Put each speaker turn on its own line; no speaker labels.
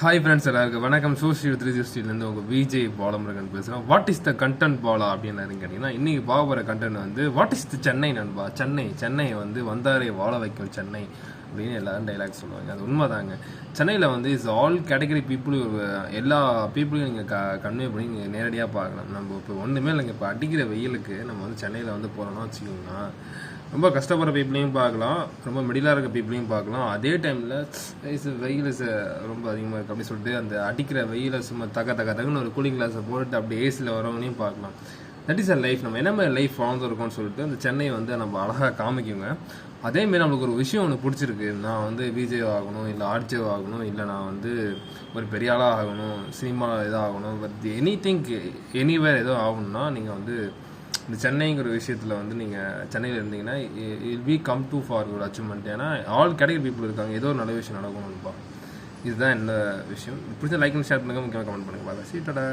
Hi friends எல்லாருக்கும் வணக்கம். Social 360லேருந்து உங்கள் விஜய் பாலமுருகன் பேசுகிறோம். What is the content Bala அப்படின்னு கேட்டிங்கன்னா, இன்றைக்கி பார்க்க போகிற கண்டென்ட் வந்து வாட் இஸ் த சென்னை நண்பா. சென்னை வந்து வந்தாரை வாழ வைக்கும் சென்னை அப்படின்னு எல்லாரும் டைலாக் சொல்லுவாங்க. அது உண்மைதாங்க. சென்னையில் வந்து இஸ் ஆல் கேட்டகரி பீப்புள், எல்லா பீப்புளையும் நீங்கள் கன்வே பண்ணி நீங்கள் நேரடியாக பார்க்கலாம். நம்ம இப்போ ஒன்றுமே இல்லைங்க. இப்போ அடிக்கிற வெயிலுக்கு நம்ம வந்து சென்னையில் வந்து போகிறோம்னா வச்சுக்கோங்கன்னா, ரொம்ப கஷ்டப்படுற பீப்புளையும் பார்க்கலாம், ரொம்ப மிடிலாக இருக்க பீப்புளையும் பார்க்கலாம். அதே டைமில் வெயில் ரொம்ப அதிகமாக இருக்குது அப்படி சொல்லிட்டு அந்த அடிக்கிற வெயிலை சும்மா தகன்னு ஒரு கூலிங் கிளாஸை போட்டு அப்படி ஏசியில் வரவங்களையும் பார்க்கலாம். That is a life. நம்ம என்ன மாதிரி லைஃப் வாழ்ந்துருக்கோம்னு சொல்லிட்டு அந்த சென்னையை வந்து நம்ம அழகாக காமிக்குங்க. அதேமாரி நம்மளுக்கு ஒரு விஷயம் ஒன்று பிடிச்சிருக்கு. நான் வந்து விஜய் ஆகணும், இல்லை ஆர்ஜே ஆகணும், இல்லை நான் வந்து ஒரு பெரிய ஆளாக ஆகணும், சினிமா இதாகணும், பட் எனிவேர் ஏதோ ஆகணும்னா நீங்கள் வந்து இந்த சென்னைங்கிற விஷயத்தில் வந்து நீங்கள் சென்னையில் இருந்தீங்கன்னா இல் பி கம் டு ஃபார் ஒரு அச்சீவ்மெண்ட். ஏன்னா ஆல் கேட்டகரி பீப்புள் இருக்காங்க. ஏதோ ஒரு நல்ல விஷயம் நடக்கணும்ப்பா. இதுதான் என்ன விஷயம். பிடிச்ச லைக் அண்ட் ஷேர் பண்ணுங்கள், முக்கியமாக கமெண்ட் பண்ணுங்கள். பாருங்கள். சீட்டடா.